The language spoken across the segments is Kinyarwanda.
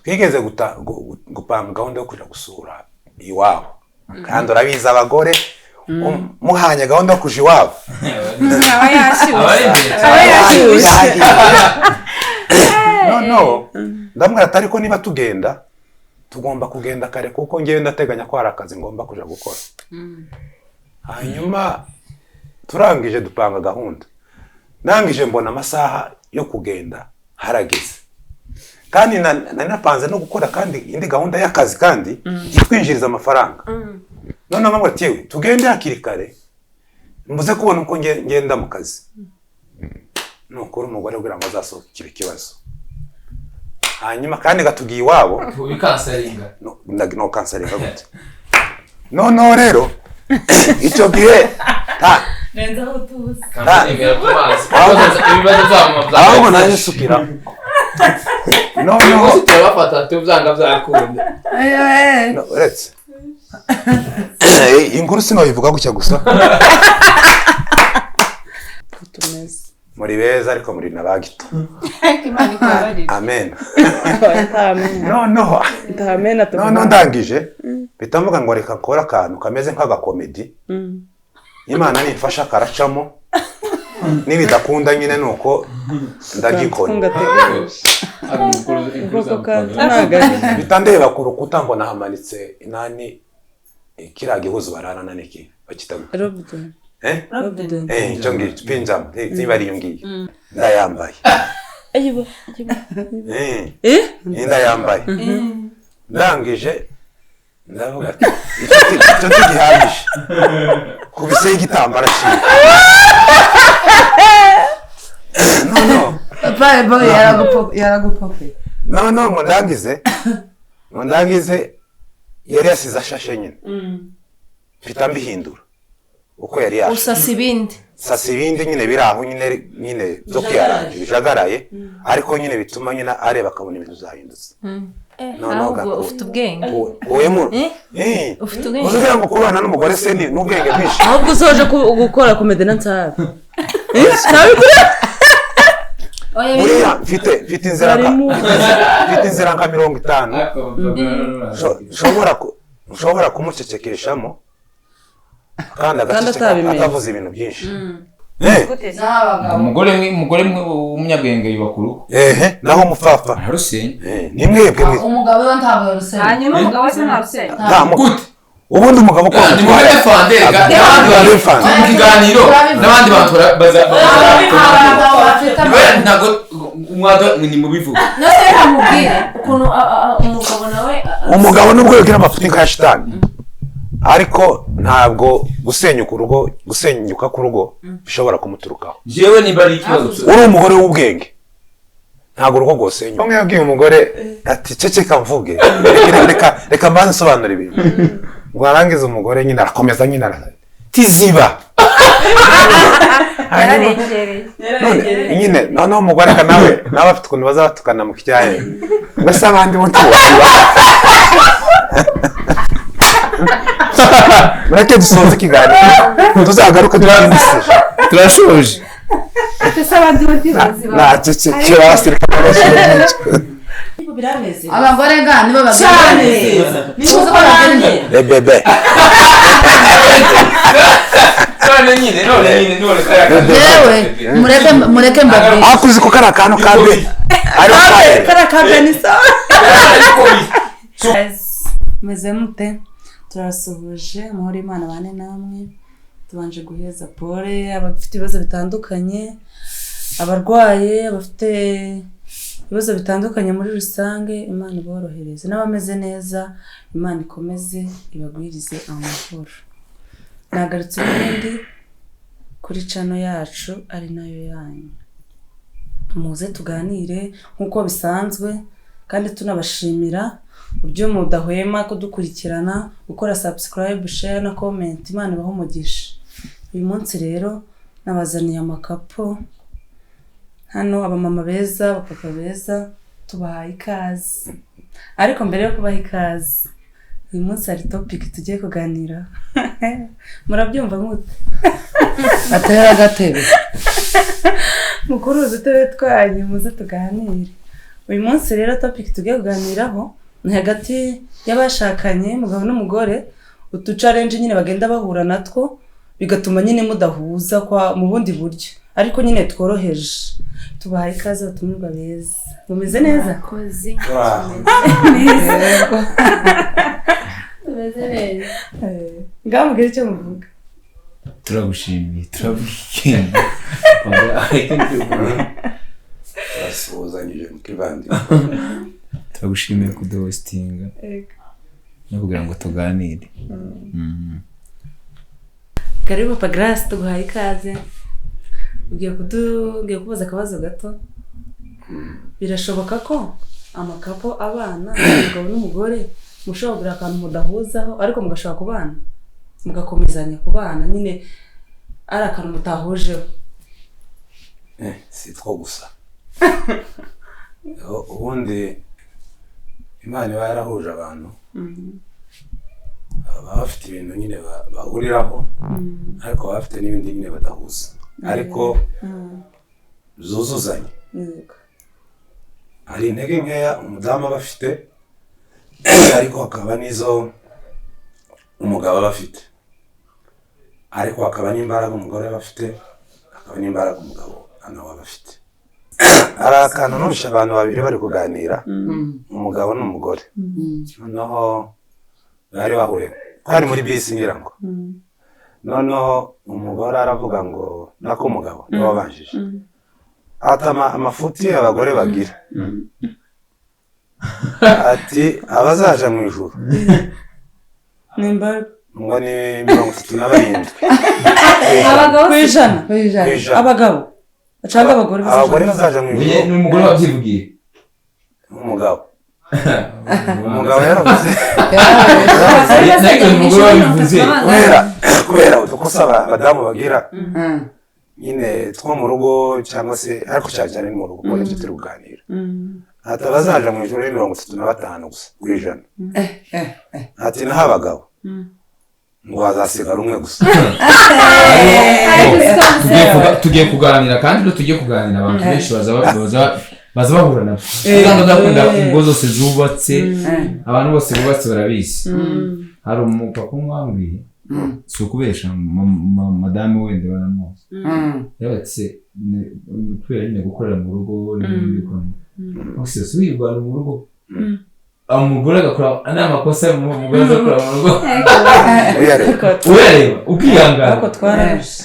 twigeze gupanga gahunda yo kuja gusura iwabo kandi urabiza abagore muhanye gahunda yo kuja iwabo no ndamwe atari ko niba tugenda tugomba kugenda kare kuko ngiye ndateganya ko hari akazi ngomba kuja gukora hanyuma turangije dupanga gahunda nangije mbona amasaha yo kugenda harageze kandi napanze no gukora kandi indi gahunda y'akazi kandi itwinjiriza amafaranga none nkamwe atiwe tugende hakiri kare mbuze kubona uko ngenda mu kazi nukuri umugore kugira ngo azasohokire ikibazo hanyuma kandi gatugiye iwabo ubikansaringa no kansaringa gute no rero icyo gihe Nenza utuzi. Kansaringa tumazi. Ibibazo byabo ahubwo naje sukira no turabafata tubyanga byakunda uretse inkuru sino bivuga gutya gusa muri beza ariko muri nabagito amen no ndangije bitamuga ngo reka nkora akantu kameze nk'agakomedi Imana nifasha karacamo nibidakunda nyine nuko ndagikora bitandeba ku rukuta mbona hamanitse inani kiriya gihuzu bararana n'iki bakitaga Robden jongi pinjam niba ari yongi ndayambaye ayibo ndayambaye ndangije ndavuga ati icyo gihagije kubise igitambara cyiza no Bye yaragupope no ndangize yari yasize ashashe nyine mfita mbihindura uko yari yashe sasa ibindi nyine biraho nyine zo kwiyaranje bijagaraye ariko nyine bituma nyine areba akabona ibintu zahindutse no ufite ubwenge ufite ubwenge uzugira ngo kubana n'umugore se ni n'ubwenge bwinshi ahubwo usoje gukora komedi na nsabe uriya mfite inzira nka 50 ushobora kumucecekeshamo kandi atavuze ibintu byinshi umugore w'umunyabwenge yubakuru naho umupfapfa arusenya ni mwebwe umugabo we ntabwo yarusenya hanyuma umugabo se ntarusenya gute ubundi umugabo ko ni muri defender mu kiganiro n'abandi bantu baza ntago umwado ni mu bivuga nose amubwire ukuntu umugabo nawe umugabo nubwo yogira amafuti nka shitani ariko ntabwo gusenyuka ku rugo bishobora kumuturukaho jewe niba ari ikibazo uri umugore w'ubwenge ntabwo urugo rwosenyuka umwe yabwiye umugore ati ceceka mvuge reka mbanze nsobanura ibintu ngo arangize umugore nyine arakomeza nyine tiziba nyine noneho umugore aka nawe afite ukuntu baza batukana mu kijyaye mbese abandi bo ntiwasiba mureke dusoze ikiganiro tuzagaruka turashoje ese abandi bo ntibaziba nacecekera abasirikare barashoje abagore ga nibo bagane nibo bagane bebe yewe mureke mbabwire akuzi ko kara kantu kabe ari kara ni sawa meze mute turasuhuje amahoro Imana bane namwe tubanje guheza pole abafite ibibazo bitandukanye abarwaye abafite ibibazo bitandukanye muri rusange Imana iborohereze n'abameze neza Imana ikomeze ibagwirize amahoro nagarutse n'indi kuri chano yacu ari nayo yanyu muze tuganire nkuko bisanzwe kandi tunabashimira uburyo mudahwema kudukurikirana gukora subscribe share na comment Imana ibaho umugisha uyu munsi rero nabazaniye amakapo hano abamama beza abapapa beza tubahaye ikaze ariko mbere yo kubaha ikaze uyu munsi hari topic tugiye kuganira murabyumva mute atera gatebe mukuru udutebe twanyu muze tuganire uyu munsi rero topic tugiye kuganiraho ni hagati y'abashakanye umugabo n'umugore utu challenge nyine bagenda bahura natwo bigatuma nyine mudahuza kwa mu bundi buryo ariko nyine tworoheje tubahaye ikaze batumirwa beza mumeze neza kozi tumeze neza ngamubwira icyo muvuga turagushimiye turabwiye basuzanyije mu kivandi turagushimiye kuduhostinga no kugira ngo tuganire. Karibu Papa Grace tuguhaye ikaze ugiye kubaza akabazo gato. Birashoboka ko amakapo abana umugabo n'umugore mushobora kugira akantu mudahuzaho ariko mugashaka kubana mugakomezanya kubana nyine ari akantu mutahujeho? si two gusa ubundi Imana iba yarahuje abantu baba bafite ibintu nyine bahuriraho ariko baba bafite n'ibindi nyine badahuza ariko zuzuzanye. Hari intege nkeya umudamu aba afite ariko hakaba n'izo umugabo aba afite, ariko hakaba n'imbaraga umugore aba afite, hakaba n'imbaraga umugabo nawe aba afite. Hari akantu nurusha abantu babiri bari kuganira umugabo n'umugore noneho bari bahuriye hari muri bisi ngira ngo noneho umugore aravuga ngo nako umugabo niwe wabanjije atama amafuti abagore bagira ati abazaja mu ijuru nimba ngo ni 37 abagabo kwijana abagabo acanga abagore bazaja mu ijuru n'umugore wabyivugiye umugabo yaravuze umugore wabivuze kubera udukosa abadamu bagira nyine two mu rugo cyangwa se ariko cyane mu rugo kuko turi kuganira ati abazaja mu ijuru 35 gusa kwijana ati naho abagabo ngo bazasigara umwe gusa. tugiye kuganira kandi tugiye kuganira abantu benshi baza bahura nabo kandi ndakunda ingo zose zubatse abantu bose bubatse barabizi. Hari umupapa umwambwiye si ukubesha madame wende baramuzi yabatse kubera nyine gukorera mu rugo n'ibindi bikorwa bose wirwana mu rugo umugore agakora n'amakosa umugore agakora mu rugo urareba ukihangana ariko twararushe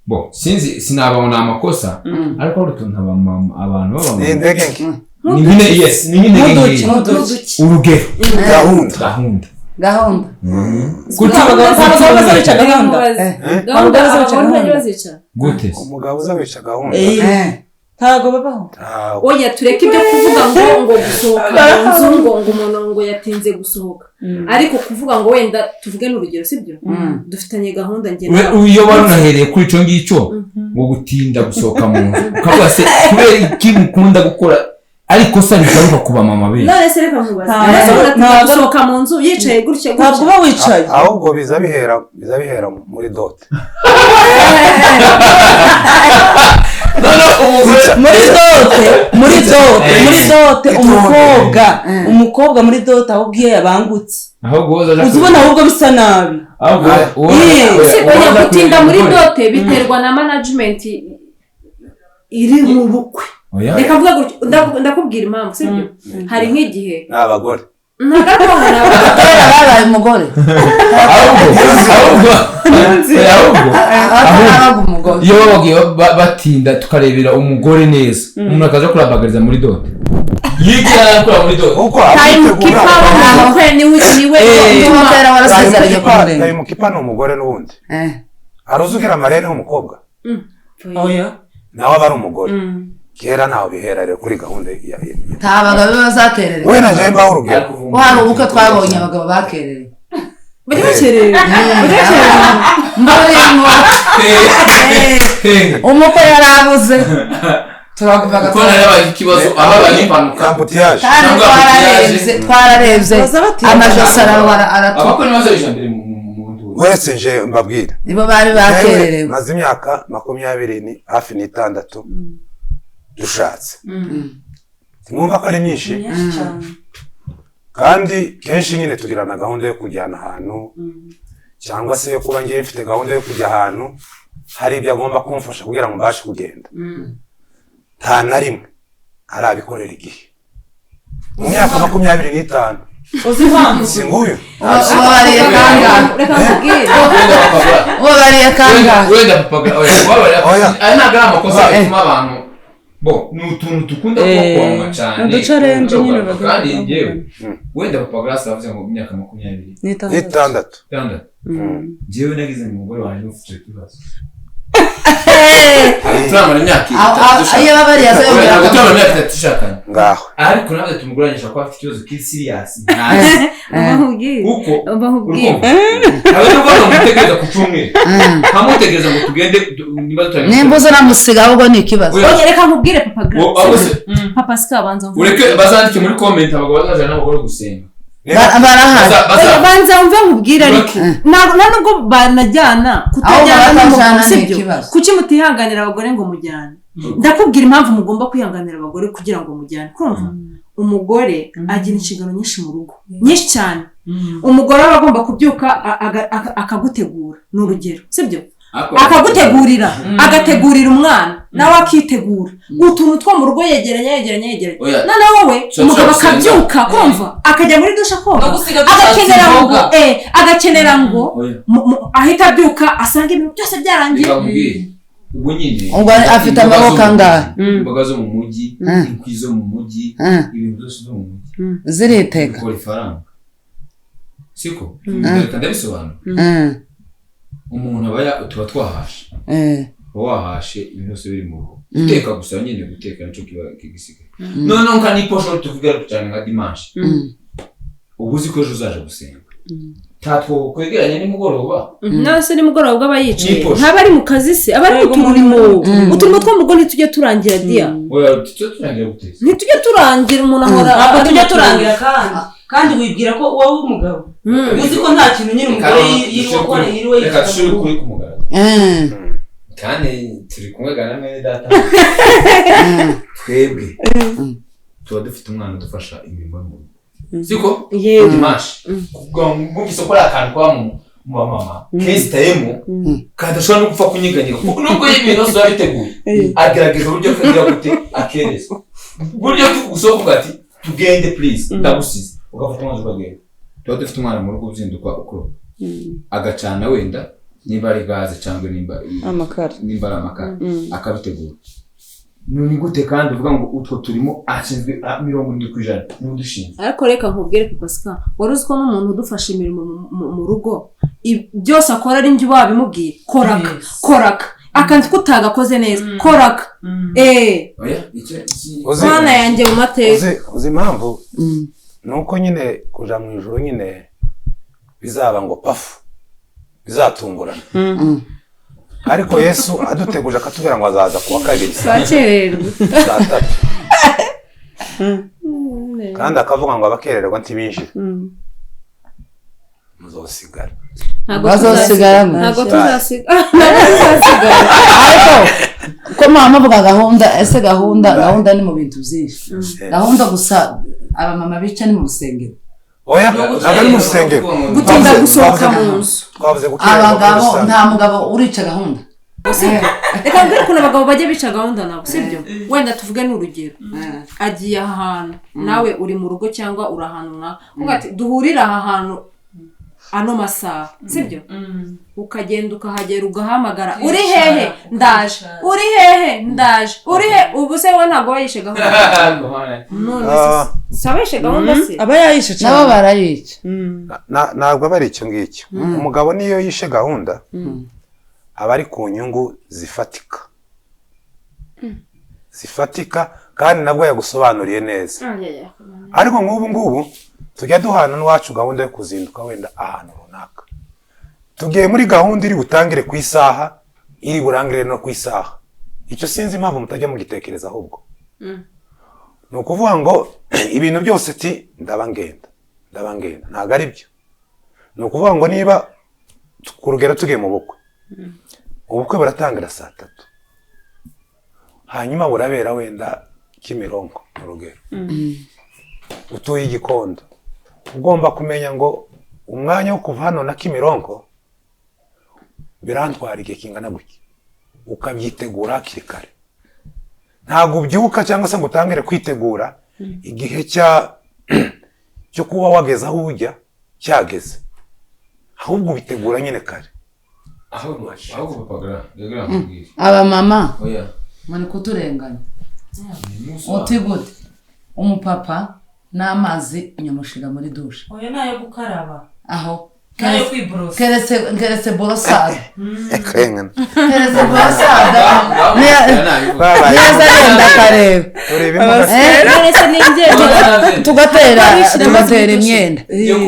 bo sinzi sinababona amakosa ariko hari utuntu abantu baba ni ndege nke urugero gahunda gute umugabo uzabica gahunda ntago babaho. Oya tureke ibyo kuvuga ngo gusohoka mu nzu ngo umuntu ngo yatinze gusohoka ariko kuvuga ngo wenda tuvuge n'urugero sibyo dufitanye gahunda ngena iyo barunahereye kuri ico ngicyo ngo gutinda gusohoka mu nzu kavuga se kubera iki mukunda gukora ariko se nikaruka kuba mama be none se reka nkubaza gusohoka mu nzu yicaye gutya ntabwo ba wicaye ahubwo bizabihera muri dote muri dote umukobwa muri dote ahubwo iyo yabangutse uzubona ahubwo bisa nabi oya gutinda muri dote biterwa na management iri mu bukwe. Reka mvuga gutyo ndakubwira impamvu sibyo hari nk'igihe n'abagore babaye umugore ahubwo iyo bagiye batinda tukarebera umugore neza umuntu akaza kurabagariza muri dote yigira nakora muri dote uko kipa w'umukwe niwe n'umutera warasezeranye kware nayo mukipa n'umugore n'ubundi aruzukira marene w'umukobwa oya nawe aba ari umugore kera naho bihera rero kuri gahunda ya abagabo bazakerere we na Jemba urugero hari ubukwe twabonye abagabo bakerere bakerere umukwe yarabuze turavuga ko yabaye ikibazo ababanye impanuka ambutiyaje twararebye amajosi aratuka abakwe n'abazaje mbere mu wese nje mbabwira nibo bari bakererewe maze imyaka 20 ni hafi n'itandatu dushatse mwumva ko ari myinshi kandi kenshi nyine tugira na gahunda yo kujyana ahantu cyangwa se yo kuba ngiye mfite gahunda yo kujya ahantu hari ibyo agomba kumfasha kugira ngo mbashe kugenda nta na rimwe arabikorera igihe mu myaka 25 uzi impamvu si nguyu ubabariye kangahe reka nkubwire ubabariye kangahe wenda papa oya ari ntabwo ari amakosa atuma abantu bo ni utuntu dukunda kubakwanga cyane uducarenje nyine kandi njyewe wenda papa Grace avuze ngo imyaka n'itandatu njyewe nagize mu mugore wanjye ufite ikibazo turamara imyaka iyo babariye ntabwo turamara imyaka 3 dushakanye ngaho ariko nabyo tumuguranyisha ko afite ikibazo kiri serious kuko abe n'ubwo bamutegereza ku cyumweru nkamutegereza ngo tugende niba tutari nimba uza namusiga ahubwo ni ikibazo reka nkubwire papa Grace papa sika banza mvuge ureke bazandike muri comment abagabo bazaje n'abagore gusenga barahari banza mve nkubwire ariko nta nubwo banajyana kutajyana n'umugabo sibyo kuki mutihanganira abagore ngo mujyane ndakubwira impamvu mugomba kwihanganira abagore kugira ngo mujyane kumva umugore agira inshingano nyinshi mu rugo nyinshi cyane umugore aba agomba kubyuka akagutegura ni urugero sibyo akagutegurira agategurira umwana nawe akitegura utuntu two mu rugo yegeranye noneho wowe umugabo akabyuka kumva akajya muri dusha koga agakenera ngo ahita abyuka asanga ibintu byose byarangiye ubwo nyine ubwo afite amaboko angahe imboga zo mu mujyi inkwi zo mu mujyi ibintu byose zo mu mujyi ziriteka ukora ifaranga siko ndabisobanura umuntu tuba twahashe wahashe ibintu byose biri mu rugo guteka gusa nyine guteka nicyo kiba kigisigaye noneho nka niposho tuvuga cyane nka dimanche ubu uzi ko ejo uzaje gusenga tatwo kwegeranye nimugoroba nase nimugoroba bwa bayicaye ntaba ari mu kazi se aba ari uturimo uturimo two mu rugo ntitujye turangira dia oya tujye turangira guteza ntitujye turangira umuntu ahora ntabwo tujya turangira kandi wibwira ko wowe umugabo uzi ko nta kintu nyine umugore yiriwe yiriwe reka turi kuri kumugaragara kandi turi kumwe gana mwene data twebwe tuba dufite umwana udufasha imirimo yo mu rugo siko dimanche mu isoko akantu kwa mu mama kesi tayemo kandi ashobora no gupfa kunyeganyega nubwo ibintu byose biteguye agerageza uburyo kagira gute akereza uburyo gusohoka ati tugende please ndagusize ugafata umwanzuro ukagenda tuba dufite umwana mu rugo uzinduka ukuro agacana wenda nimba ari gaze cyangwa nimba ari amakara akabitegura ni gute kandi uvuga ngo utwo turimo ashinzwe 70% n'udushinzwe ariko reka nkubwire papa Sika wari uzi ko n'umuntu udufasha imirimo mu rugo byose akora ari njye babimubwiye koraka akanzi kutagakoze neza koraka oya mwana yanjye mu mateka uzi impamvu nuko nyine kuja mu ijuru nyine bizaba ngo pafu bizatungurana ariko Yesu aduteguje akatubwira ngo azaza kuwa kabiri sacererwa kandi akavuga ngo abakererwa ntibinjire muzosigara ntabwo tuzasigara ariko ko mama avuga gahunda ese gahunda ni mu bintu byinshi gahunda gusa abamama bica ni mu rusengero oya ntabwo ni mu rusengero gutinda gusohoka mu nzu twavuze gukira abagabo nta mugabo urica gahunda reka mbere ukuntu abagabo bajya bica gahunda nabo sibyo wenda tuvuge n'urugero agiye ahantu nawe uri mu rugo cyangwa uri ahantu uvuga ati duhurira aha hantu ano masaha sibyo ukagenda ukahagera ugahamagara uri hehe ndaje uri hehe ndaje uri he ubu se wowe ntabwo wayishe gahunda none se sabeshe gahunda se aba yayishe cyane nabo barayica ntabwo aba ari icyo ngicyo umugabo niyo yishe gahunda aba ari ku nyungu zifatika kandi nabwo yagusobanuriye neza ariko nk'ubu ngubu tujya duhana n'uwacu gahunda yo kuzinduka wenda ahantu runaka tugiye muri gahunda iri butangire ku isaha iri burangire no ku isaha icyo sinzi impamvu mutajya mugitekereza ahubwo ni ukuvuga ngo ibintu byose ti ndabangenda ntabwo ari byo ni ukuvuga ngo niba ku rugero tugiye mu bukwe ubukwe buratangira 3:00 hanyuma burabera wenda Kimironko urugero utuye Gikondo ugomba kumenya ngo umwanya wo kuva hano na Kimironko birantwara igihe kingana gutya ukabyitegura hakiri kare ntabwo ubyuka cyangwa se ngo utangire kwitegura igihe cyo kuba wageze aho ujya cyageze ahubwo ubitegura nyine kare ahubwo papa aba mama mani kuturenganya uti gute umupapa n'amazi nyamushira muri dushe oya nayo gukaraba aho nayo kwiborosa keretse borosada Kengana keretse borosada neza yenda kareba nonese n'ingendo tugatera imyenda yo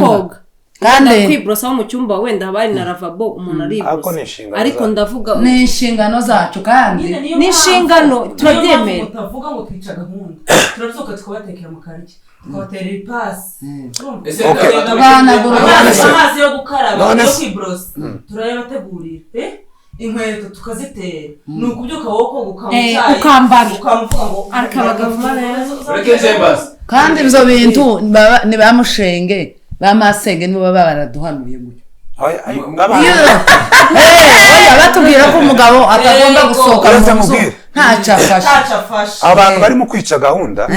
koga kandi kwiborosa mu cyumba wenda habari na lavabo umuntu ariborosa ariko ndavuga ni inshingano zacu kandi ni inshingano turabyemera utavuga ngo twica gahunda turabyuka tukabatekera mu karyi tukabatera ipasi amazi yo gukaraba yo kwiborosa turayabategurira inkweto tukazitera ni ukubyuka wowe koga ukambara ukamuvuga ngo akabagavuma kandi ibyo bintu ni ba mushenge ba masenge nibo baba baraduhanuye gutyo batubwira ko umugabo atagomba gusohoka mu nzu ntacyo afashe abantu barimo kwica gahunda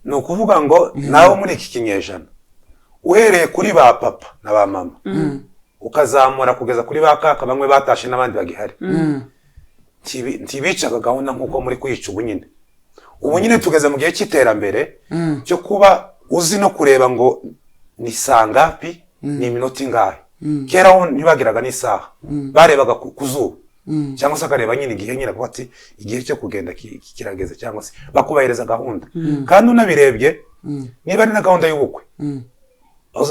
ni ukuvuga ngo nawe muri iki kinyejana uhereye kuri ba papa na ba mama ukazamura kugeza kuri ba kaka bamwe batashe n'abandi bagihari ntibicaga gahunda nk'uko muri kuyica ubu nyine tugeze mu gihe cy'iterambere cyo kuba uzi no kureba ngo ni sangapi ni iminota ingahe kera ho ntibagiraga n'isaha barebaga ku zuba cyangwa se akareba nyine igihe nyine kuko ati igihe cyo kugenda kirageze cyangwa se bakubahiriza gahunda kandi unabirebye niba ari na gahunda y'ubukwe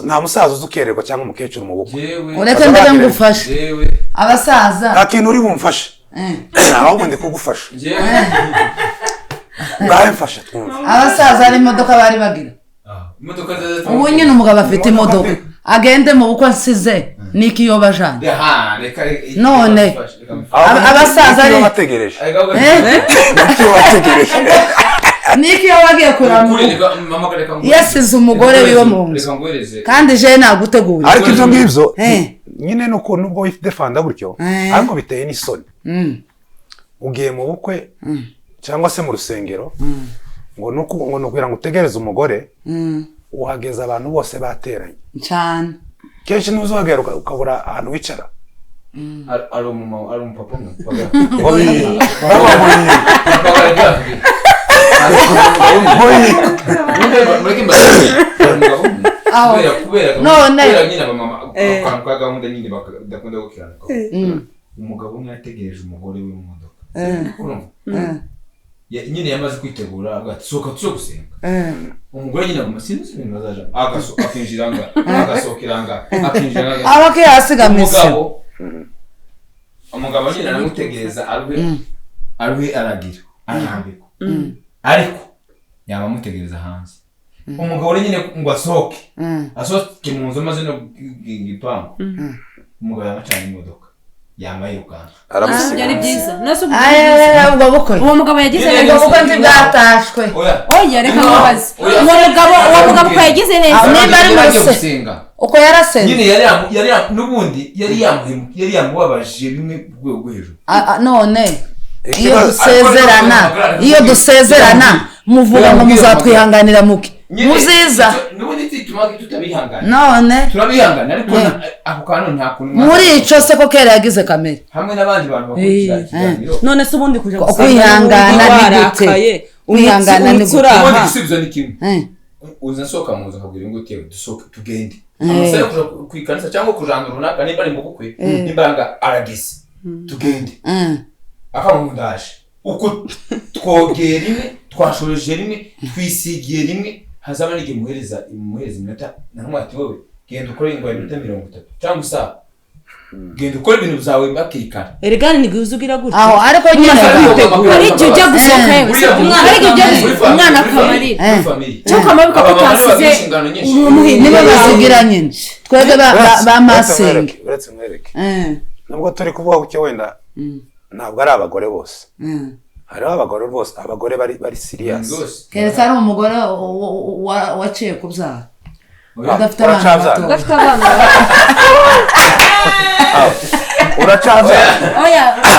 nta musaza uzi ukererwa cyangwa umukecuru mu bukwe ureke mbere ngufashe abasaza nta kintu uri bumfashe ahubwo ndi kugufasha ngahe mfashe twumva abasaza hari imodoka bari bagira ubu nyine umugabo afite imodoka agende mu bukwe nsize niki yo bajanye none abasaza ari bategereje niki yo bagiye kuramura yasize umugore wiwe mu nzu kandi je nagutegura ariko ibyo ngibyo nyine nuko nubwo wifdefanda gutyo ariko biteye n'isoni ugiye mu bukwe cyangwa se mu rusengero ngo nukugira ngo utegereze umugore uhageza abantu bose bateranye cyane kenshi nuzo wagera ukabura ahantu wicara ari umupapa umugabo umwe yategereje umugore we mu modoka nyine yamaze kwitegura agati soka tso gusenga umugore nyine amusinzi ibintu bazaje akinjira anga agasohokera anga akinjira anga abake yasigamise umugabo nyine aramutegereza arwe aragira arambiko ariko yaba amutegereza hanze umugabo nyine ngo asohoke mu nzu maze no gipangu umugabo yamacana imodoka yamayirukana byari byiza naso ubwo bukwe uwo mugabo yagize ubwo bukwe ntibwatashwe oya reka mubaze uwo mugabo ko yagize neza niba ari musenga uko yarasenze nyine yari n'ubundi yari yamubabaje bimwe rwego hejuru none iyo dusezerana muvuga ngo muzatwihanganira muke muziza n'ubundi tituma tutabihangana none turabihangana ariko ako kantu nta kuntu muri ico se ko kera yagize kamere hamwe n'abandi bantu bakurikira ikiganiro none se ubundi kuja kwihangana ni gute kwihangana ni gute ubundi igisubizo ni kimwe uza nsohoka mu nzu nkabwira ngo utewe dusohoke tugende amasaha kuja kwikanisa cyangwa kujana runaka nimba ari mu bukwe nimbanga aragise tugende akamundashe uko twogera rimwe twashoreje rimwe twisigiye rimwe hazaba n'igihe muhereza iminota namwati wowe genda ukore ingwa iminota 30 cyangwa isaha genda ukore ibintu byawe bakikana erigani ni guzugira gutya aho ariko nyine ari cyo ujya gusohoka umwana akamarira cyo kamabika kutasize nibo bazigira nyine twebwe ba masenge nubwo turi kuvuga ku cyo wenda ntabwo ari abagore bose hariho abagore rwose abagore bari serious keretse ari umugore waciye kubyara udafite udafite abana uracabyara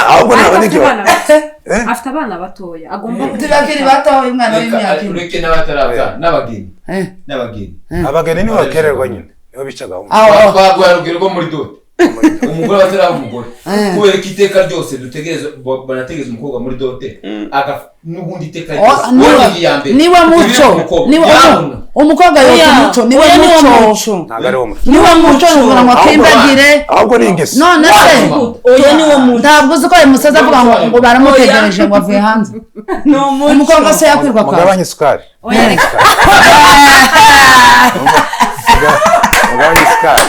ahubwo ntabwo n'ikibazo afite abana batoya agomba bakiri batoya umwana w'imyaka ureke n'abatarabyara abageni nibo bakererwa nyine nibo bica gahunda twagwara urugero rwo muri dote umugore bataraba umugore kubera ko iteka ryose banategereza umukobwa muri dote n'ubundi iteka ryose niwe muco umukobwa yose umuco niwe muco ntabwo ari wo muco niwe muco nugira ngo akimbagire ahubwo ni ingeso none se oya niwo muco ntabwo uzi ko uyu musaza avuga ngo baramutegereje ngo avuye hanze umukobwa se yakwirwa kwa mugabanye isukari mugabanye isukari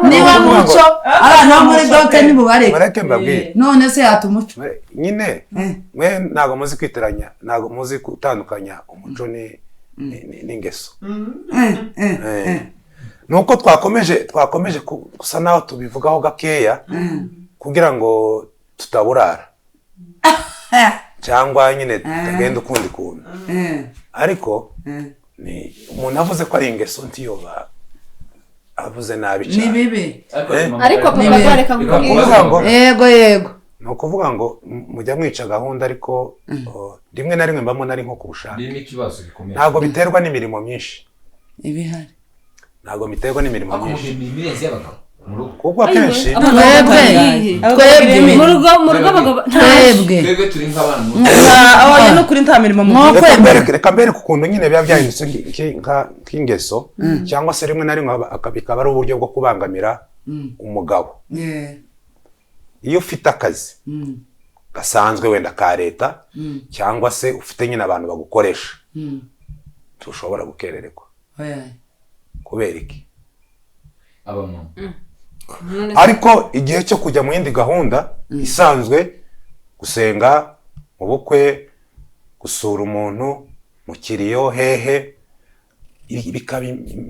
niwe muco abana bo muri dote nibubareke mureke mbabwire none se yata umuco nyine mwe ntabwo muzi kwitiranya ntabwo muzi gutandukanya umuco n'ingeso nuko twakomeje gusa naho tubivugaho gakeya kugira ngo tutaburara cyangwa nyine tutagenda ukundi kuntu ariko umuntu avuze ko ari ingeso ntiyoba avuze nabi cyane ni bibi ariko papa bareka yego ni ukuvuga ngo mujya mwica gahunda ariko rimwe na rimwe mbamo nari nko kubushaka ntabwo biterwa n'imirimo myinshi ibihari ntabwo biterwa n'imirimo myinshi kuko akenshi twebwe mu rugo abagabo twebwe turi nk'abantu oya no kuri nta mirimo reka mbere ku kuntu nyine biba byahindutse nk'ingeso cyangwa se rimwe na rimwe bikaba ari uburyo bwo kubangamira umugabo iyo ufite akazi gasanzwe wenda ka leta cyangwa se ufite nyine abantu bagukoresha tushobora gukerererwa kubera iki ariko igihe cyo kujya mu yindi gahunda isanzwe gusenga mu bukwe gusura umuntu mu kiriyo hehe bikaba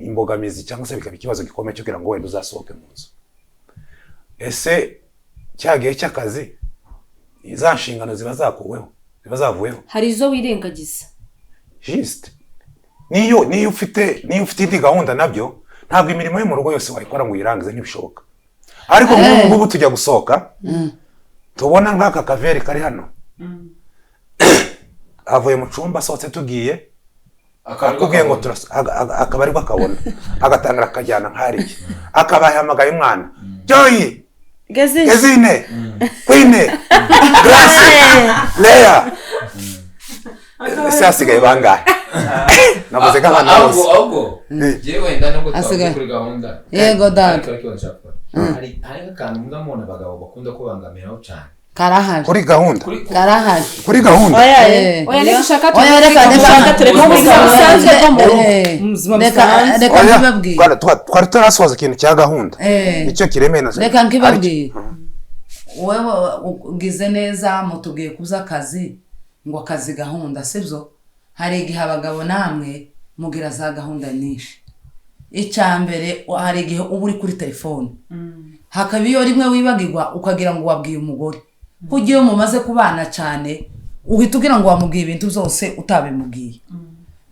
imbogamizi cyangwa se bikaba ikibazo gikomeye cyo kugira ngo wenda uzasohoke mu nzu ese cya gihe cy'akazi za nshingano ziba zavuyeho hari izo wirengagiza juste niyo ufite indi gahunda nabyo ntabwo imirimo yo mu rugo yose wayikora ngo uyirangize ntibishoboka ariko nk'ubu ngubu tujya gusohoka tubona nk'aka kaveri kari hano avuye mu cyumba asohotse tugiye akubwiye ngo akaba aribwo akabona agatangira akajyana nk'ariye akaba yahamagaye umwana Joy Gezine Queen Grace Leia ese hasigaye bangahe navuze ko abana bose ahubwo jewe wenda nubwo twavuye kuri gahunda yego dad hari akantu mubona abagabo bakunda kubangamiraho cyane karahari kuri gahunda kuri gahunda oya nishaka tureka nkibabwire twari turasoza ikintu cya gahunda nicyo kiremena reka nkibabwire wewe ugize neza mutubwiye kuza akazi ngo akazi gahunda sibyo hari igihe abagabo namwe mugira za gahunda nyinshi icya mbere hari igihe uba uri kuri telefone hakaba iyo rimwe wibagirwa ukagira ngo wabwiye umugore kugira iyo mumaze kubana cyane uhita ugira ngo wamubwiye ibintu byose utabimubwiye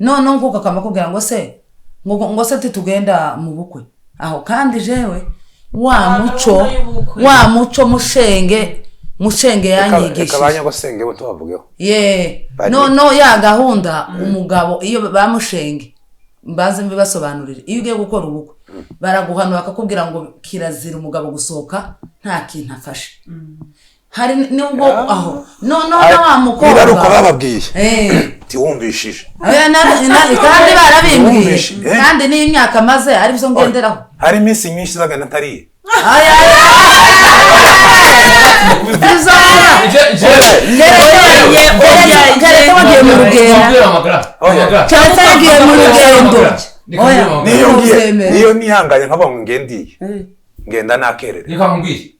noneho nkuko akaba akubwira ngo se tugenda mu bukwe aho kandi jewe wa muco mushenge yanyigishije kabanya gosenge bo tubavugeho no ya gahunda umugabo iyo bamushenge mbaze mbibasobanurire iyo ugiye gukora ubukwe baraguhanura bakakubwira ngo kirazira umugabo gusohoka nta kintu afashe hari nubwo aho no wa mukobwa biraruko bababwiye tiwumvishije kandi barabimbwiye kandi n'imyaka maze ari byo ngenderaho hari iminsi myinshi zagana atariye niyo nihanganye nkaba ngo ngendiye ngenda nakerere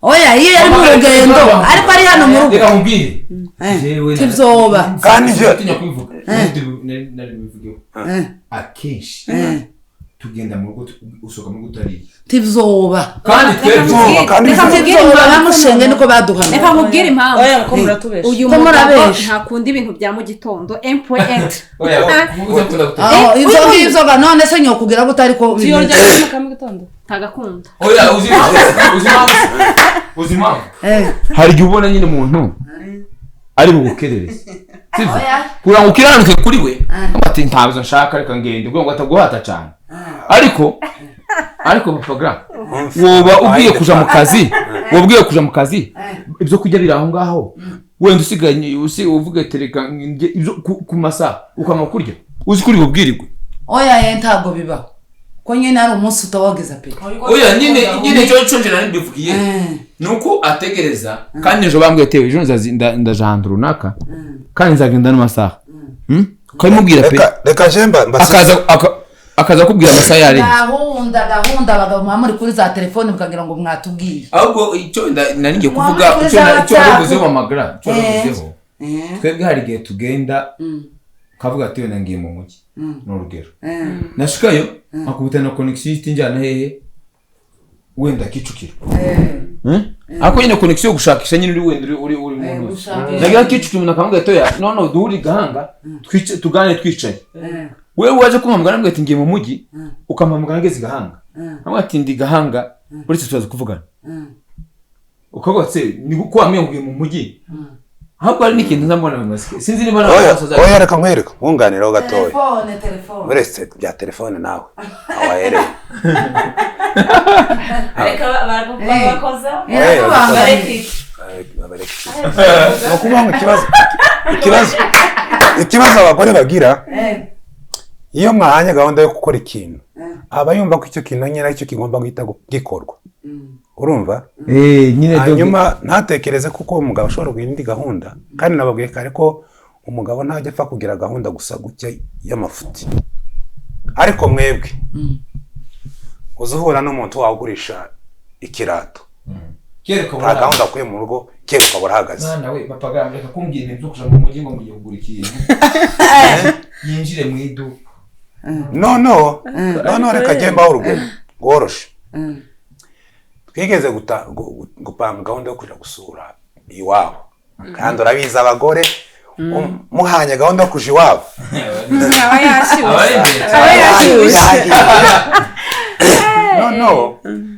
oya iyo yari mu rugendo ariko ari hano mu rugo tibyoba kandi je akenshi tugenda mu rugo usohoka mu rugo utariye tivyoba kandi twebwe reka mubwire impamvu bamushenge niko baduhamye reka mubwire impamvu oya ko muratubesha uyu Ko mugabo murabesha. ntakunda ibintu bya mu gitondo M.Ent oya kuvuga ko aho ivyo ngivyo ga none se nyokugira gute ariko tuyonja mu gitondo ntagakunda oya uzima hari igihe ubona nyine umuntu ari bugukerereze kugira ngo ukiranuke kuri we ati ntabwo nshaka reka ngende ubwo ngo ataguhata cyane ariko papa woba ugiye kuja mu kazi ibyo kujya biri aho ngaho wenda usiganye uvuga tereka ibyo ku masaha ukama kurya uzi kuri bubwirirwe oya ye ntabwo bibaho ko nyine ari umunsi utawageza pe oya nyine cyo nje nari mbivugiye nuko ategereza kandi ejo bambwiye tewe ejo ndaje ahantu runaka kandi nzagenda n'amasaha ukabimubwira pe reka jemba akaza kubwira amasaha yari gahunda abagabo muri kuri za telefone mukagira ngo mwatubwiye ahubwo icyo nari ngiye kuvuga icyo navuzeho amagara icyo navuzeho twebwe hari igihe tugenda ukavuga ati wenda ngiye mu mujyi ni urugero nashikayo akubita na connection itinjyana hehe wenda Kicukiro ako nyine connection yo gushakisha nyine uri mu nagira Kicukiro nakamuga toya none duhuri Gahanga tugane twicaye wewe waje kumamugana mbwe ati ngiye mu mujyi ukamamugana ngeze Gahanga amwe ati ndi Gahanga uretse tuzaza kuvugana ukagotse ni uko wamwe mu mujyi ahubwo ari n'ikintu nzambona mu masike sinzi niba oya reka nkwereka nkunganiraho gatoya telefone uretse bya telefone nawe awahereye reka barakoza no kubaho ikibazo abagore bagira iyo mwahanye gahunda yo gukora ikintu aba yumva ko icyo kintu nyine aricyo kigomba guhita gikorwa urumva nyine hanyuma ntatekereze kuko umugabo ashobora kugira indi gahunda kandi nababwiye kare ko umugabo ntajya apfa kugira gahunda gusa gutya y'amafuti ariko mwebwe uzuhura n'umuntu wagurisha ikirato nta gahunda akuye mu rugo kera ukaba urahagaze mwana we papa gambe reka kumbwira ibyo kuja mu mujyi ngo ngiye kugura ikintu yinjire mu iduka no reka jembaho urugero rworoshe twigeze gupanga gahunda yo kuja gusura iwabo kandi urabizi abagore muhanye gahunda yo kuja iwabo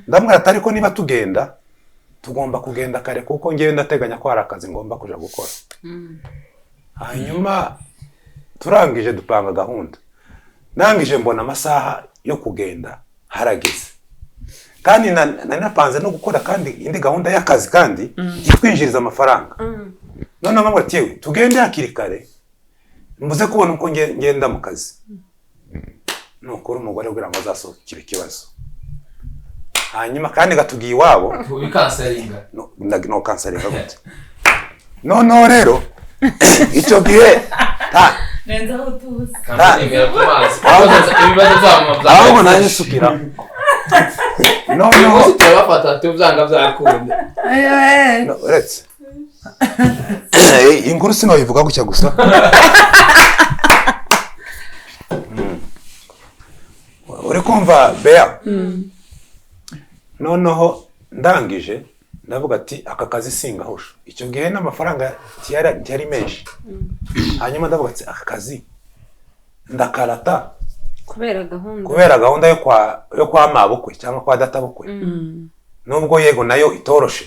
ndamubwira ati ariko niba tugenda tugomba kugenda kare kuko ngewe ndateganya ko hari akazi ngomba kuja gukora hanyuma turangije dupanga gahunda nangije mbona amasaha yo kugenda harageze kandi nari napanze no gukora kandi indi gahunda y'akazi kandi itwinjiriza amafaranga none mpamvu ati yewe tugende hakiri kare mbuze kubona uko ngenda mu kazi nukuri umugore kugira ngo azasohokire ikibazo hanyuma kandi gatugiye iwabo ubikansaringa no kansaringa gute noneho rero icyo gihe renza aho tuzi ibibazo byabo ahubwo naje sukira noneho turabafata tubyanga byakunda uretse inkuru sinoyivuga gutya gusa uri kumva Bea noneho ndangije ndavuga ati aka kazi singahusha icyo gihe n'amafaranga cyari menshi hanyuma ndavuga ati aka kazi ndakarata kubera gahunda yo kwa mabukwe cyangwa kwa databukwe nubwo yego nayo itoroshe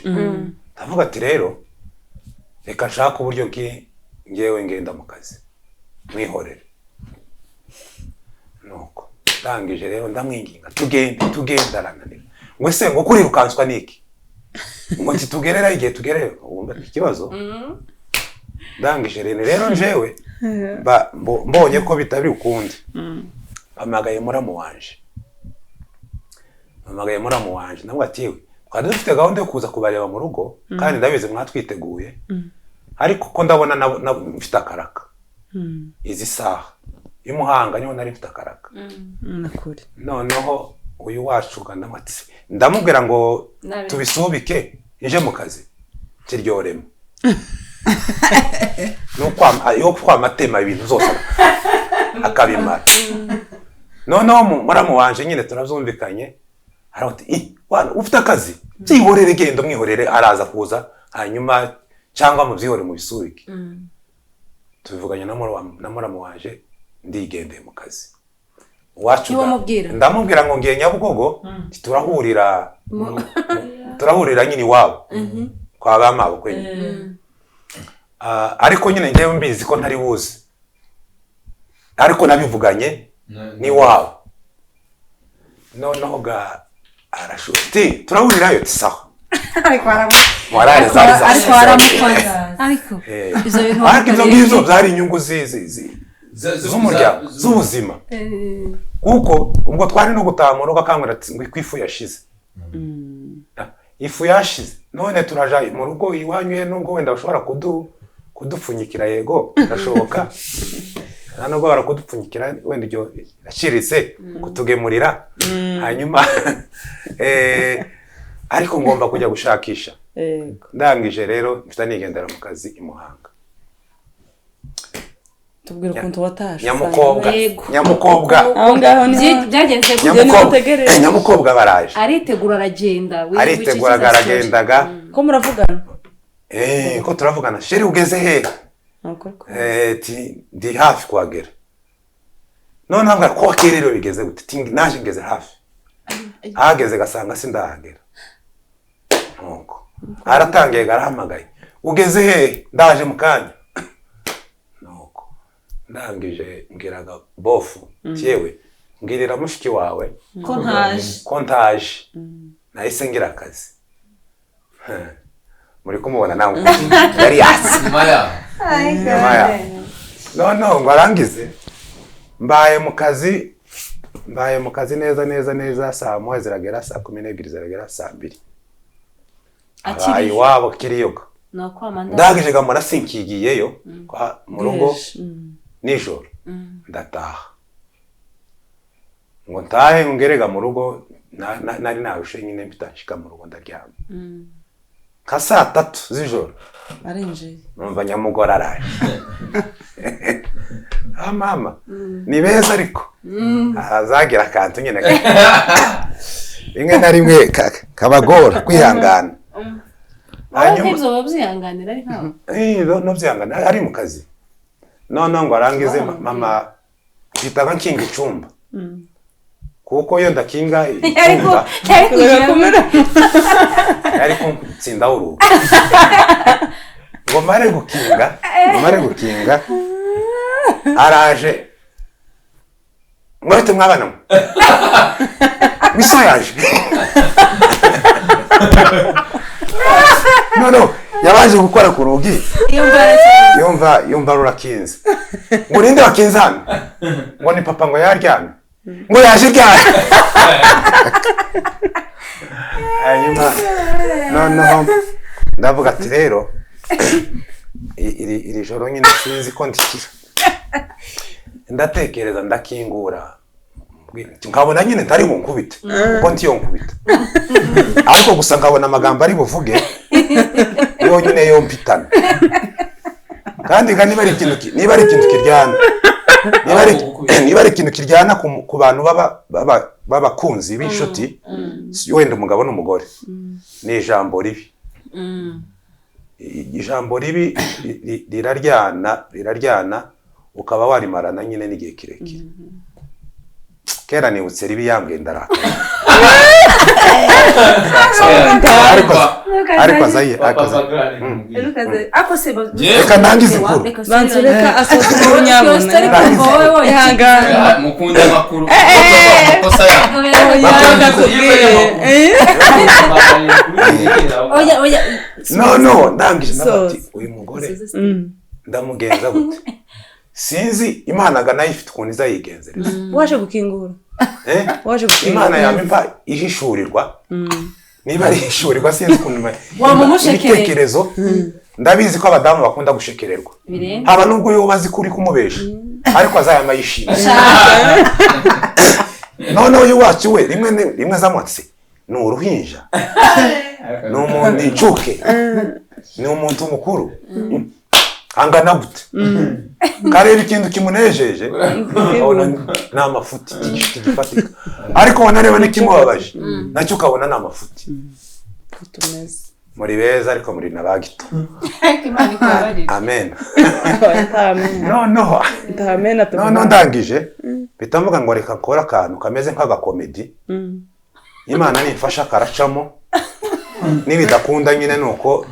ndavuga ati rero reka nshaka uburyo ngewe ngenda mu kazi mwihorere nuko ndangije rero ndamwinginga tugenda arananira ngo se ngo kurirukanswa niki ngo ntitugerera igihe tugerera wumva ikibazo ndangije rero njewe mbonye ko bitari ukundi mpamagaye muramu wanje nabwo ati yewe twari dufite gahunda yo kuza kubareba mu rugo kandi ndabizi mwatwiteguye ariko ko ndabona mfite akaraka izi saha y'umuhanga niho nari mfite akaraka noneho uyu wacu ndamubwira ngo tubisubike nje mu kazi kiryoremo nuko yo kwamatema ibintu zose akabimara noneho muramu wanje nyine turazumvikanye arati ufite akazi byihorere genda umwihorere araza kuza hanyuma cyangwa mubyihore mu bisubike tubivuganye na muramu wanje ndigendeye mu kazi wacu ndamubwira ngo ngiye Nyabugogo turahurira nyine iwabo kwa bamabo kwenye ariko nyine ngewe mbizi ko ntari buze ariko nabivuganye ni wabo noneho ga arashuti turahurirayo tisaho ariko izo ngizo byari inyungu z'umuryango z'ubuzima kuko ubwo twari no gutaha mu rugo akangura ati ngo ifu yashize ifu yashize none turaja mu rugo iwanyu nubwo wenda bashobora kudupfunyikira yego birashoboka nubwo barakudupfunyikira wenda ibyo yashiritse kutugemurira hanyuma ariko ngomba kujya gushakisha ndangije rero mfite nigendera mu kazi i Muhanga tubwira ukuntu watashe Nyamukobwa aho ngaho byagenze Nyamukobwa baraje aritegura aragendaga ko muravugana ko turavugana sheri ugeze he ndi hafi kuhagera none ntabwo ko wakerero bigeze gute naje ngeze hafi ahageze gasanga sindahagera nuko aratangiye garahamagaye ugeze he ndaje mu kanya nuko ndangije mbwiraga bofu cyewe mbwirira mushiki wawe ko ntaje nahise ngira akazi muri kumubona nawe yari yasi no ngo arangize mbaye mu kazi neza saa moya ziragera saa 12 ziragera saa 2 abaye wabo kiriyoga ndagije gamara sinkigiyeyo mu rugo nijoro ndataha ngo ntahe ngerega mu rugo nari narushe nyine mpitashika mu rugo ndaryama ka saa 3 z'ijoro arinje numva Nyamugore araje mama ni beza ariko azagira akantu nyine rimwe na rimwe kabagora kwihangana hanyuma ibyo babyihanganira ari nkaho no byihangana ari mu kazi none ngo arangize mama twitaga nkinga icumba kuko yo ndakinga icumba ariko tsinda urugo ngo mare gukinga araje mwete mwabana misa yaje no yabaje gukora ku rugi yumva rurakinze ngo ninde wakinze hano ngo ni papa ngo yaryamye ngo yaje ryari hanyuma noneho ndavuga ati rero iri joro nyine sinzi ko ndikira ndatekereza ndakingura nkabona nyine ntari bunkubite kuko ntiyo nkubita ariko gusa nkabona amagambo ari buvuge yo nyine yo mpitana kandi niba ari ikintu kiryana niba ari ikintu kiryana ku bantu b'abakunzi b'inshuti wenda umugabo n'umugore ni ijambo ribi riraryana ukaba warimarana nyine n'igihe kirekire kera nibutse ribi yambwiye ndaraka ariko azaye reka ndangize inkuru banzureka asohoka mu nyabona ihangana mukunda amakuru no ndangije nabati uyu mugore ndamugenza gute sinzi Imana ga nayo ifite ukuntu izayigenzereza waje gukingura Imana yampa ihishurirwa niba ari ihishurirwa sinzi ukuntu ibitekerezo ndabizi ko abadamu bakunda gushekererwa haba nubwo yo bazi kuri kumubesha ariko azayama yishimye noneho uyu wacu we rimwe zamwatse ni uruhinja ni umuntu incuke ni umuntu mukuru angana gute kareba ikintu kimunejeje abona ni amafuti gifatika ariko wanareba n'ikimubabaje nacyo ukabona ni amafuti tumeze muri beza ariko muri nabagito amen no ndangije bitavuga ngo reka nkora akantu kameze nk'agakomedi Imana nimfasha karacamo nibidakunda nyine nuko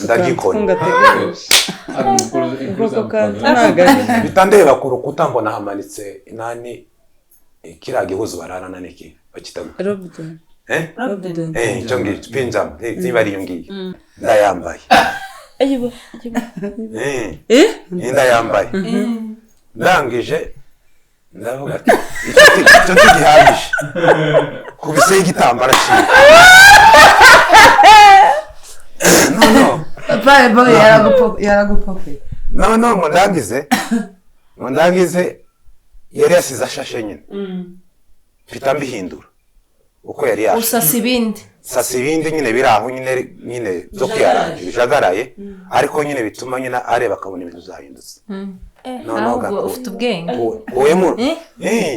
ndagikora bitandeba ku rukuta mbona hamanitse inani kiriya gihuzu bararana n'iki bakitaga Robden icyo ngicyo pinjama niba ari iyo ngiyo ndayambaye ndayambaye ndangije ndavuga ati icyo gihagije kubiseho igitambara cyiza yaragupopeye ngo ndangize yari yasize ashashe nyine mfita mbihindura uko yari yashe sasa ibindi nyine biri aho nyine byo kwiyaranje bijagaraye ariko nyine bituma nyine areba akabona ibintu zahindutse ahubwo ufite ubwenge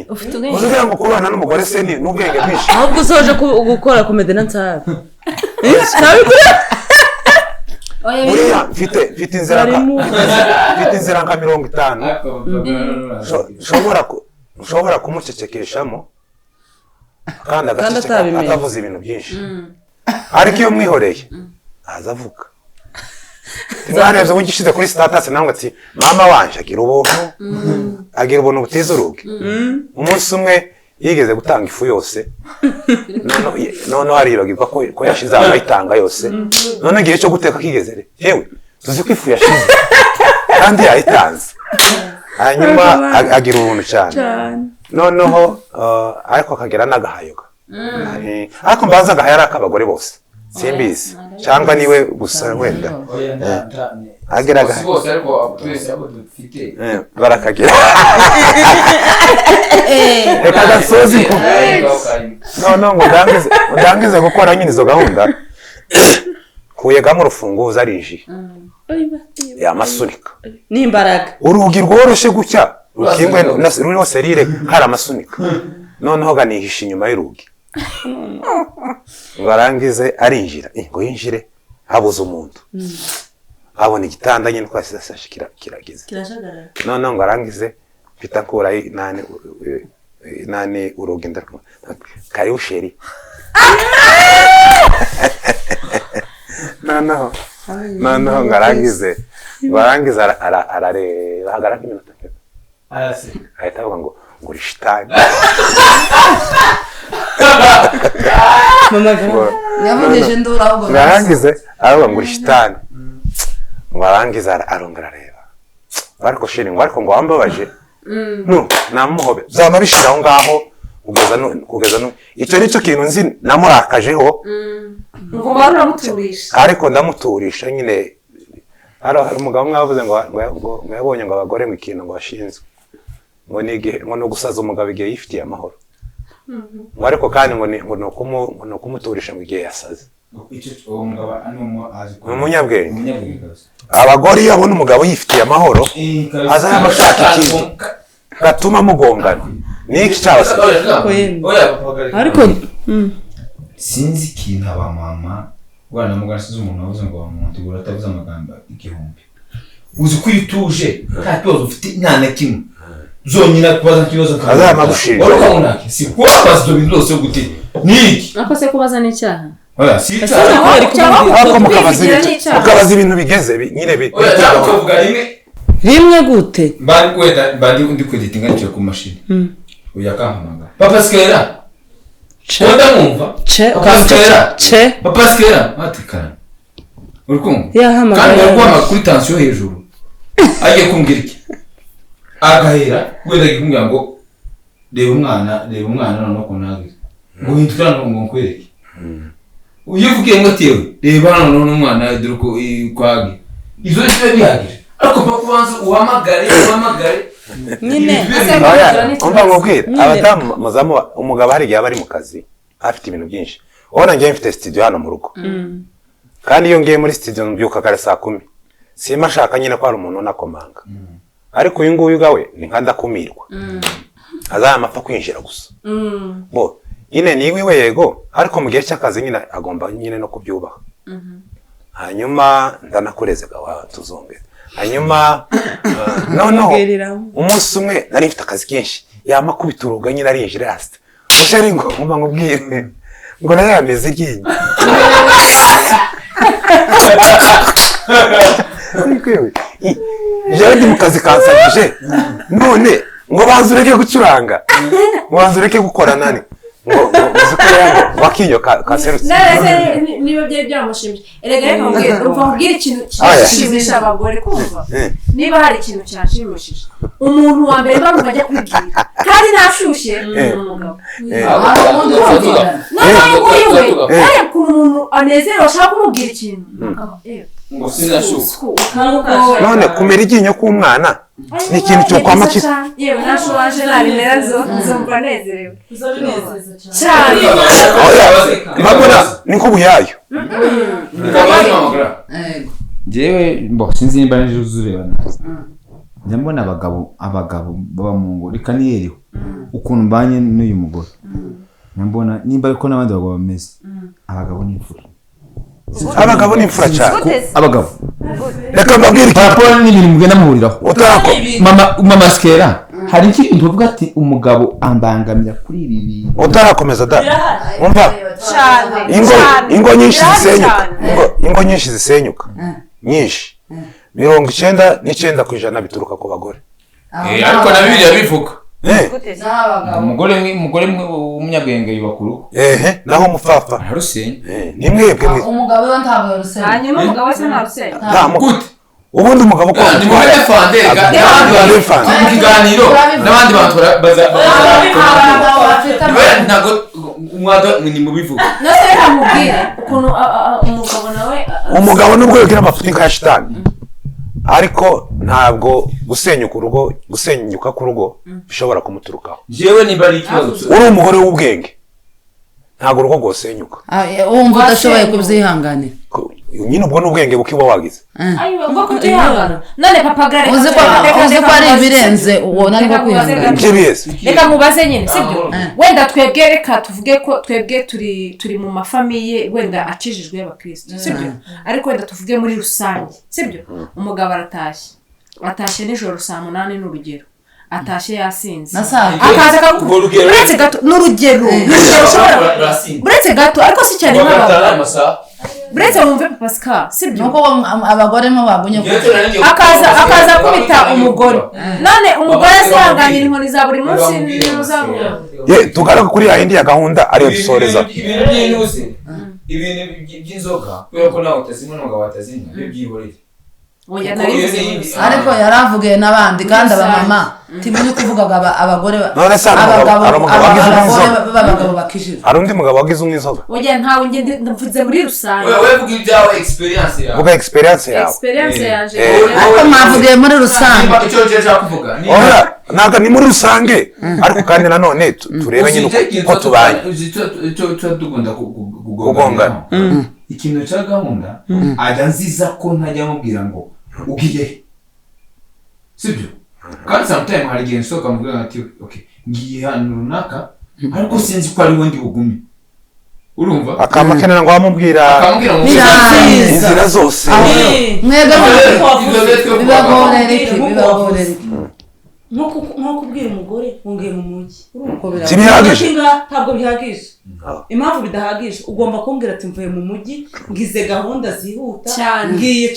ufite ubwenge uzugira ngo kubana n'umugore se ni n'ubwenge bwinshi ahubwo usoje gukora komedi na nsabe buriya mfite inzira nka 50 nshobora kumucecekeshamo kandi akavuza ibintu byinshi ariko iyo mwihoreye azavuga mwarebye ugishize kuri status nawe ati mama wanje agira ubuntu butiza uruge umunsi umwe yigeze gutanga ifu yose none haribagirwa ko yashize amayitanga yose none igihe cyo guteka kigeze yewe tuzi ko ifu yashize kandi yayitanze hanyuma agira ubuntu cyane noneho ariko akagira n'agahayoga ariko mbaza agahaya ari ak'abagore bose simbizi cyangwa niwe gusa wenda agira agahayo bose ariko twese abo dufite barakagira reka gasozi no ngo ndangize gukora nyine izo gahunda kuyegamo urufunguzo arije yamasunika n'imbaraga urugi rworoshye gutya rukingwe ruriho serire hari amasunika noneho ganihisha inyuma y'urugi ngo arangize arinjira ngo yinjire habuze umuntu abona igitanda nyine ko asashe kiragize noneho ngo arangize mfita nkura nani urugi ndarwa karibu sheri noneho ngo arangize arareba hagaragara iminota ahita avuga ngo uri shitani yamugeje ndura ahubwo ngarangize aravuga ngo uri shitani ngo arangize arongera areba ariko shiri ngo ariko ngo wambabaje namuhobe zama bishira aho ngaho kugeza icyo nicyo kintu nzi namurakajeho ngo baramuturisha ariko ndamuturisha nyine hari umugabo mwavuze ngo yabonye ngo abagore mu ikintu ngo bashinzwe ngo nigihe ngo no gusaza umugabo igihe yifitiye amahoro ngo ariko kandi ngo no kumuturisha mu gihe yasaze uwo mugabo umunyabwenge abagore iyo abona umugabo yifitiye amahoro azaba ashaka ikintu gatuma mugongana niki cyabase ariko sinzi ikintu abamama bwana mugana sinzi umuntu wavuze ngo bamutegura atavuze amagambo igihumbi uzi ko utuje nta kibazo ufite nyana kimwe zonyine kubaza ikibazo azamagushinja urabona si ko abazo bintu byose gute niki ako se kubaza n'icyaha oya si icyaha ariko mukabaza ibintu bigeze nyine ukavuga rimwe gute bandi undi kweditinga nicyo ku mashini uya kampamanga papa skera Koda mwumva? Papa skera atikana. Urukumva? Kandi urwama kuri tension hejuru. Agiye kumbwira iki? Agahera wenda kumbwira ngo reba umwana none ko nagize. Ngo hindukana ngo nkwereke. Uyivugiye ngo tewe reba none umwana duruko kwagi. Izo cyo bihagije. Ariko papa wanze uhamagare nyine umva mubwira abadamu muzamu umugabo hari igihe aba ari mu kazi afite ibintu byinshi ubona ngiye mfite studio hano mu rugo kandi iyo ngiye muri studio mbyuka kare saa 10 simba nshaka nyine ko hari umuntu unakomanga ariko uyu nguyu gawe ni nka ndakumirwa azamapfa kwinjira gusa bo nyine niwe yego ariko mu gihe cy'akazi nyine agomba nyine no kubyubaha hanyuma ndanakureze gawa tuzongera hanyuma noneho umunsi umwe nari mfite akazi kenshi yamakubita uruga nyine arinjira hasi ushari ngo ngomba ngubwire ngo nayo yameze ryinyo jewe ndi mu kazi kansabije none ngo banza ureke gucuranga ngo banza ureke gukora nani ngo uzikora ngo wakinyo kaserutse niba byari byamushimije erega reka nkubwire ikintu cyashimisha abagore kumva niba hari ikintu cyashimishije umuntu wa mbere bamwe bajya kubwira kandi ntashyushye umugabo nawe ku muntu anezerewe ashaka kumubwira ikintu ngo sinashuka none kumera iryinyo k'umwana ni ikintu cyo kwama kisa yewe nashobaje narimera zo nzumva nezerewe cyane mabona niko buyayo jewe mbo sinzi nimba nje uzurebana njya mbona abagabo baba mu ngo reka niyereho ukuntu mbanye n'uyu mugore mbona nimba ariko n'abandi bagabo bameze abagabo n'imfura abagabo n'imfura cyane abagabo reka mbabwire paraporo n'ibintu mugenda muhuriraho mama skera hari ikintu tuvuga ati umugabo ambangamira kuri ibi bintu utarakomeza da umva ingo nyinshi zisenyuka ingo nyinshi zisenyuka nyinshi 99% bituruka ku bagore ariko na Bibiliya bivuga umugore w'umunyabwenge yubakuru naho umupfapfa harusenya ni mwebwe umugabo we ntabwo yarusenya hanyuma umugabo se ntarusenya gute ubundi umugabo ko ni muri defande mu kiganiro n'abandi bantu ntabwo umwado ni mu bivuga nase kamubwire ukuntu umugabo nawe umugabo nubwo yogira amafuti nka shitani ariko ntabwo gusenyuka ku rugo bishobora kumuturukaho jewe niba ari ikibazo uri umugore w'ubwenge ntabwo urugo rwosenyuka wumva udashoboye kubyihanganira nyine ubwo n'ubwenge bukiba wagize ubwo kutihangana none papa gare uzi ko ari ibirenze ubona niko kwihangana GBS reka mubaze nyine sibyo wenda twebwe reka tuvuge ko twebwe turi mu mafamiye wenda akijijwe y'abakristo sibyo ariko wenda tuvuge muri rusange sibyo umugabo atashye nijoro saa 8 n'urugero atashye yasinze akaza uretse gato n'urugero uretse gato ariko si cyane nk'abagabo buretse wumve Pascal sibyo nuko abagore mo babunye akaza kubita umugore none umugore asihanganira inkoni za buri munsi n'uzabura tugaruka kuri ya indi ya gahunda ariyo dusoreza ibintu by'inzoga kubera ko nawe utazimwe n'umugabo watazimwe by'iborere ariko yaravugiye n'abandi kandi abamama timenye kuvugaga abagore abagabo bakishije hari undi mugabo wagize umwizoga oya ntawe ngende mvuze muri rusange wewe vuga ibyawe experience yawe vuga experience yanje ariko mwavugiye muri rusange icyo nje kuvuga ntabwo ni muri rusange ariko kandi nanone turebe nyine uko tubanye icyo dukunda kugongana ikintu cya gahunda ajya nziza ko ntajya mubwira ngo ugiye sibyo kandi sometimes hari igihe nsohoka mubwira ati okay ngiye hano runaka ariko sinzi ko ari we ndi bugume urumva akamakenera ngo wamubwira inzira zose mwebwe bibagorere nko kubwira umugore wongeye mu mujyi ntibihagije ntabwo bihagije impamvu bidahagije ugomba kumbwira ati mvuye mu mujyi ngize gahunda zihuta ngiye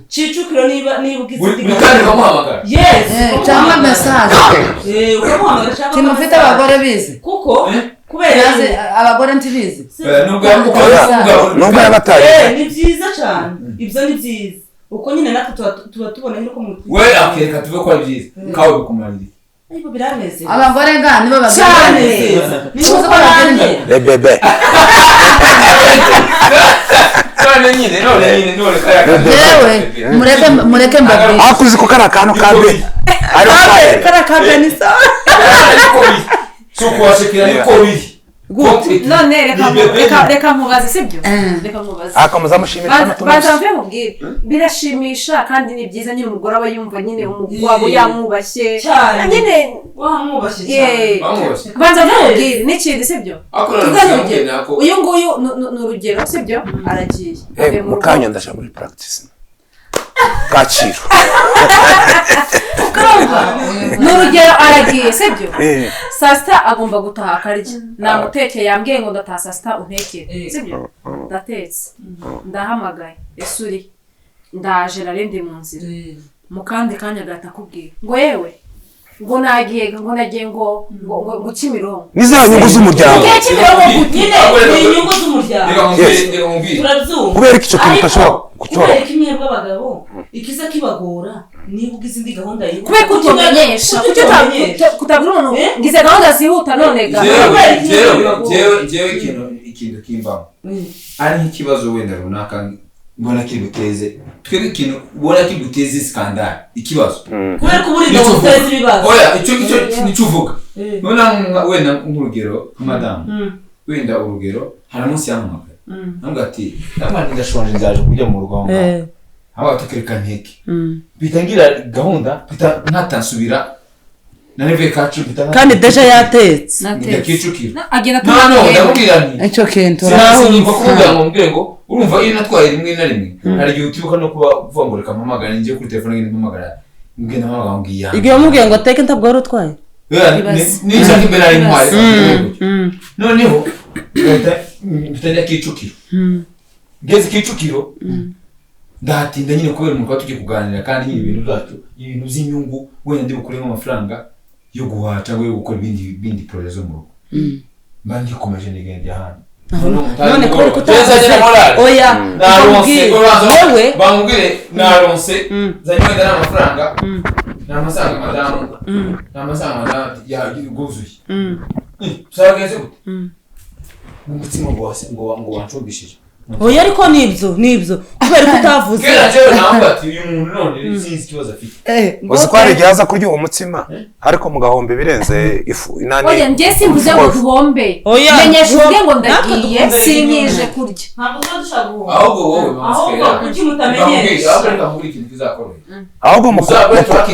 Kicukiro niba ugize kandi ukamuhamagara cyangwa message ukamuhamagara cyangwa kimufite abagore bize kuko kubera abagore ntibize nubwo yabataye ni byiza cyane ibyo ni byiza uko nyine natwe tuba tubona nyine ko mu we akereka tuve ko ari byiza kawe bikumarira ariko biraneze abagore ga nibo cyane niba ko nanjye bebe none yewe mureke mbabwire akuzi ko kara kantu kabe ari kara kabe ni sawa suko washikira niko biri none reka nkubaze sibyo reka nkubaze akamuzamushimisha baza mve mubwire birashimisha kandi ni byiza nyine umugore aba yumva nyine umugabo yamwubashye nyine wamwubashye cyane baza mve mubwire n'ikindi sibyo uyu nguyu ni urugero sibyo aragiye mu kanya ndashaka muri practice Kaciro ni urugero aragiye sibyo saa sita agomba gutaha akarya namutekeye yambwiye ngo ndataha saa sita untekere sibyo ndatetse ndahamagaye ese uri ndaje narindi mu nzira mu kandi kanya agahita akubwira ngo yewe ngo nagiye ngo Kimironko ni za nyungu z'umuryango nyine ni inyungu z'umuryango turabyumva kubera icyo kintu tashobora kubera ko imyebwe abagabo ikiza kibagora niba ugize indi gahunda yiwe kubera ko utumenyesha kutabwira umuntu ngize gahunda zihuta none jewe ikintu kimbamo ari nk'ikibazo wenda runaka mbona kiri guteze twebwe ikintu ubona kiri guteze skandal ikibazo kubera ko buri gahunda guteza ibibazo oya icyo nicyo uvuga none wenda nk'urugero madame wenda urugero hari umunsi yamuhamagaye ntabwo ati namwe ndashonje nzaje kujya mu rugo ngaho aba tukereka nteke bitangira gahunda ntatasubira nanive kacu kandi deja yatetse ndakicukira agenda ndamubwira nti icyo kintu sinimba kuvuga ngo mbwire ngo urumva iyo natwaye rimwe na rimwe hari igihe utibuka no kuba uvuga ngo reka mpamagara njye kuri telefone ngende mpamagara mbwira mpamagara ngo iya igihe wamubwiye ngo ateke ntabwo wari utwaye n'icyo imbere ari ntwaye noneho mfitanye Kicukiro ngeze Kicukiro ndahatinda nyine kubera umuntu tugiye kuganira kandi nyine ibintu byacu ibintu by'inyungu wenda ndi bukuremo amafaranga yo guhaha cyangwa yo gukora ibindi project zo mu rugo mba ndikomeje nigende ahandi none kubera ko utavuze oya wewe bamubwire naronse zanye wenda n'amafaranga n'amafaranga madamu yaguzuye cyageze gute umutima ngo wanshobishije oya ariko nibyo kubera ko utavuze kera cyo nambati uyu muntu none sinzi ikibazo afite uzi ko hari igihe aza kurya uwo mutsima ariko mu gahombe birenze ifu inani oya njye simvuze ngo duhombe menyesha ubwe ngo ndagiye sinkije kurya ntabwo tuba dushaka guhomba ahubwo wowe ahubwo kuki mutamenyesha ahubwo reka muri ikintu kizakorohera ahubwo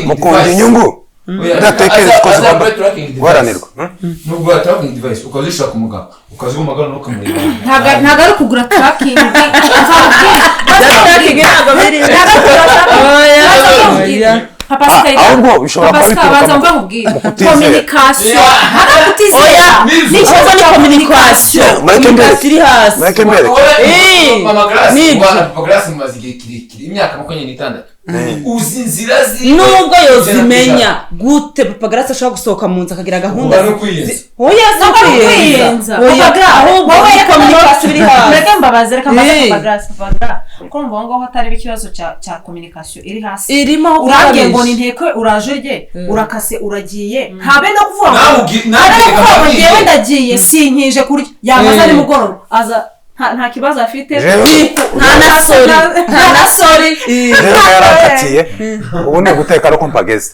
mukunda inyungu udatekereza ko zigomba guharanirwa nubwo wa tracking device ukazishaka ku mugabo ukazumagana no kumureba ntago ari kugura tracking ahubwo bishobora kuba bituruka mu communication oya n'ikibazo ni communication iri hasi Papa Grace mumaze igihe kirekire imyaka 26 uzi inzira nubwo yozimenya gute Papa Grace ashobora gusohoka mu nzu akagira gahunda oya kwiyenza ahubwo communication iri hasi reka mbabaze Papa Grace ko mvuga ngo hatari ikibazo cya communication iri hasi irimo uragiye ngo ninteko uraje rye urakase uragiye habe no kuvuga nawe ngewe ndagiye sinkije kurya yamaze ari mugoroba aza nta kibazo afite nta na sorry rero yarakatiye ubu ni guteka no kompageze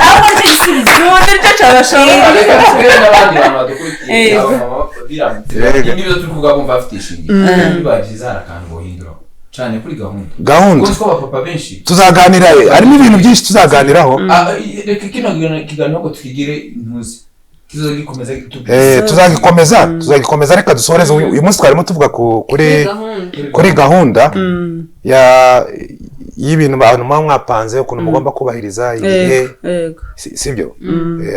ahubwo nicyo gisubizo nicyo cyabashobora n'abandi bantu badukurikiye biramutse niba tuvuga bumva afite ishingiye biba byiza akantu bohindura cyane kuri gahunda kuko abapapa benshi tuzaganira harimo ibintu byinshi tuzaganiraho reka kiganiro ko twigire intuzi tuzagikomeza reka dusoreze uyu munsi twarimo tuvuga kuri gahunda y'ibintu abantu muba mwapanze ukuntu mugomba kubahiriza igihe sibyo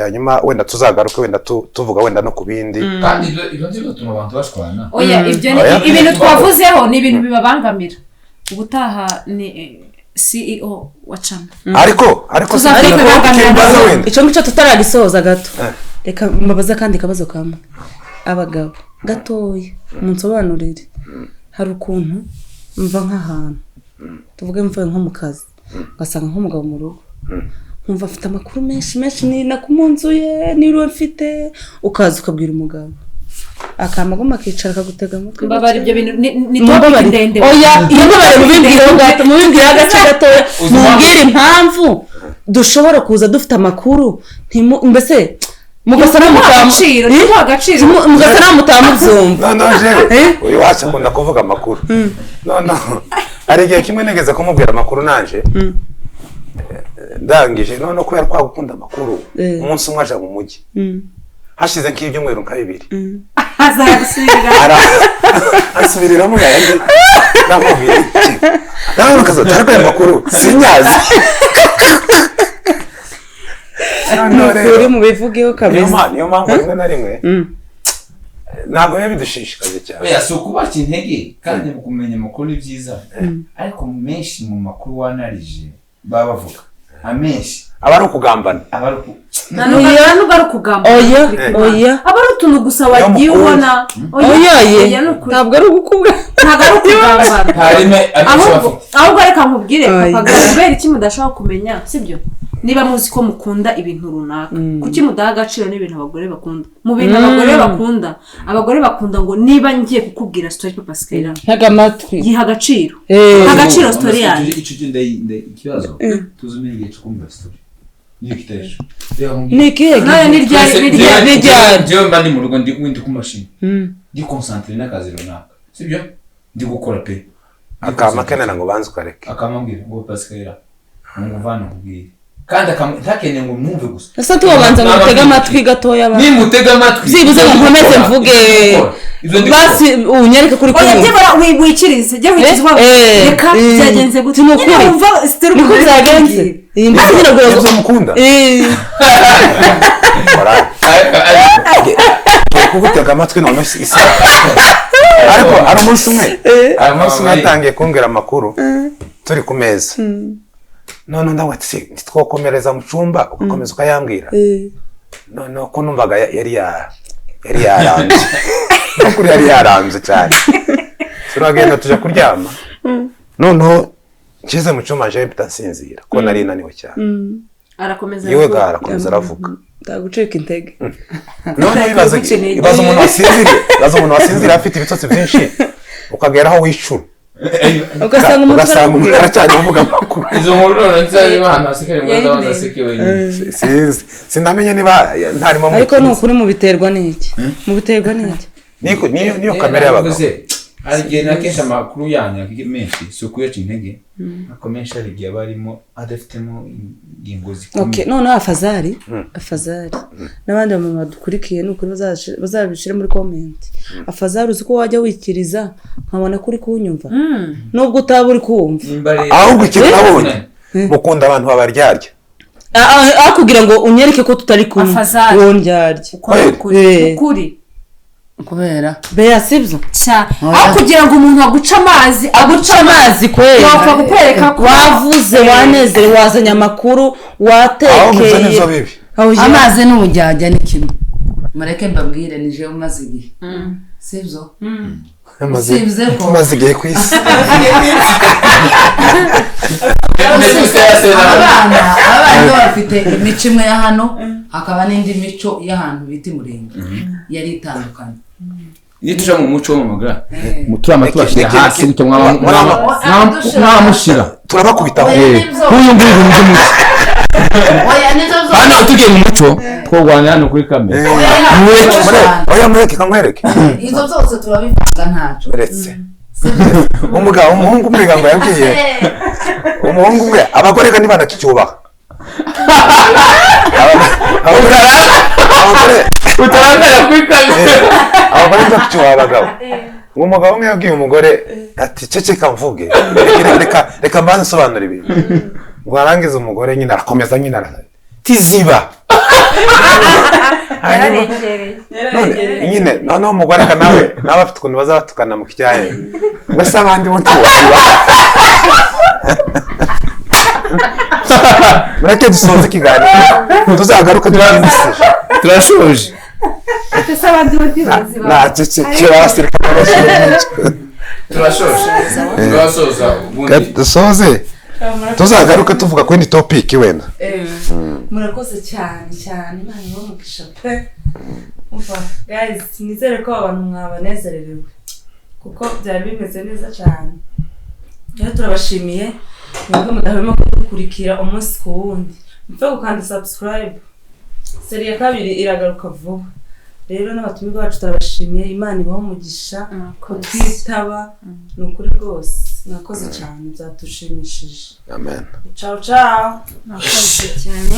hanyuma wenda tuzagaruke wenda tuvuga wenda no ku bindi kandi ibyo nzibyo bituma abantu bashwana oya ibintu twavuzeho ni ibintu bibabangamira ubutaha ni CEO wa Chama ariko icyo ngicyo tutaragisoza gato reka mbabaza kandi kabazo kamwe abagabo gatoya munsobanurire hari ukuntu mva nk'ahantu tuvuge mvuye nko mu kazi ngasanga nk'umugabo mu rugo nkumva afite amakuru menshi ni nakumunzuye niwe mfite ukaza ukabwira umugabo akamagoma akicara akagutega amatwi mbabara ibyo bintu ni topic ndende oya iyo mbabare mubimbwira agace gatoya mumbwire impamvu dushobora kuza dufite amakuru mbese mugasa agaciro nimuha agaciro mugasa namutamubyumva noneho uyu wacu akunda kuvuga amakuru noneho hari igihe kimwe nigeze kumubwira amakuru naje ndangije noneho kubera ko gukunda amakuru umunsi umwe aje mu mujyi hashize nk'ibyumweru nka 2 asubiriramo yandi namubwira nawe ukazotara amakuru sinyazi uri mu bivugeho kabisa niyo mpamvu rimwe na rimwe ntabwo yabidushishikaje cyane oya si ukubaka intege kandi mu kumenya amakuru ni byiza ariko menshi mu makuru wanarije baba bavuga amenshi aba ari ukugambana ntabwo ari ukugambana oya aba ari utuntu gusa wagiye ubona ntabwo ari ugukubwa ntabwo ari ukugambana ahubwo reka nkubwire papa kubera iki mudashobora kumenya sibyo niba muzi ko mukunda ibintu runaka kuki mudaha agaciro n'ibintu abagore bakunda mu bintu abagore bakunda ngo niba ngiye kukubwira story papa Skyla ntaga amatwi giha agaciro agaciro story yanjye ikibazo tuzumenye igihe cyo kumva story niyo kitesho nikihe jewe mba ndi mu rugo ndi ku mashini ndi concentré n'akazi runaka sibyo ndi gukora pe akama kenana ngo banze ukareke akamambwira ngo Pascal nguvana kubwira kandi ntakene ngo numve gusa ese tubabanza ngo utega amatwi gatoya ni mutega amatwi zibuze ngo nkomeze mvuge basi unyereke kuri kumwe oya byebara wikirize je wikizwa reka byagenze gute n'ukuri umva stero niko byagenze iyi mbese niragoye mukunda kugutega amatwi none isa ariko ari umunsi umwe yatangiye kumbwira amakuru turi ku meza none ndawatse twokomereza mu cyumba ugakomeza ukayambwira none ko numvaga yari yaranze nokuri yari yaranze cyane turagenda tujya kuryama noneho ngize mu cyumba je mpitasinzira ko nari naniwe cyane arakomeza yewe arakomeza aravuga ndagucika intege none ibaza umuntu wasinzira afite ibitotsi byinshi ukagera aho wicura ugasanga umuntu aracyari uvuga amakuru izo nkuru nzari bana sikere ngo ndabaza sekewe sinamenye niba ntarimo ariko nukuri mu biterwa n'iki niyo kamera y'abagabo arigihe nakesha amakuru yanyu menshi si ukuyaca intege akomenshi ari igihe barimo adafitemo ingingo zikomeye noneho afazari n'abandi bamama badukurikiye nukuri bazabishire muri comment afazari uzi ko wajya wikiriza nkabona kuri kunyumva nubwo utaba uri kumva ahubwo ikintu nabonye mukunda abantu babaryarya kugira ngo unyereke ko tutari kumwe wondyarya ukuri kubera beya sibyo aho kugira ngo umuntu aguca amazi kweli wapfa kukwereka ko wavuze wanezerewe wazanye amakuru watekeye amazi n'ubujyajya ni kimwe mureke mbabwire nije umaze igihe sibyo umaze igihe ku isi abana bafite imico imwe ya hano hakaba n'indi mico y'ahantu bita Murenge yari itandukanye iyo tuje mu muco wo mu magara muturama tubashira hasi gutyo mwamushira turabakubitaho kuyu nguyu mu muco hano tugiye mu muco twogwanya hano kuri kamera oya mureke kamwereke izo zose turabivanga ntaco uretse umugabo umuhungu umwe ngo yabwiye umuhungu umwe abagore kandi banakicyubaha utarangara kuri kamera abagore banakicyubaha abagabo umugabo umwe yabwiye umugore ati ceceka mvuge reka mbanze nsobanura ibintu ngo arangize umugore nyine arakomeza nyine tiziba nyine noneho umugore nawe afite ukuntu bazabatukana mu kijyaye mbese abandi bo ntiwasiba mureke dusoze ikiganiro tuzagaruka turashoje dusoze tuzagaruka tuvuga kuri topic wenda murakoze cyane Imana ibamugisha pe umva guys nizere ko abantu mwabanezerewe kuko byari bimeze neza cyane rero turabashimiye mwebwe mudahwema kudukurikira umunsi ku wundi mupfe gukanda subscribe seri ya kabiri iragaruka vuba rero n'abatumirwa bacu turabashimiye Imana ibaho umugisha ko twitaba ni ukuri rwose mwakoze cyane byatushimishije amen ciao ciao mwakoze cyane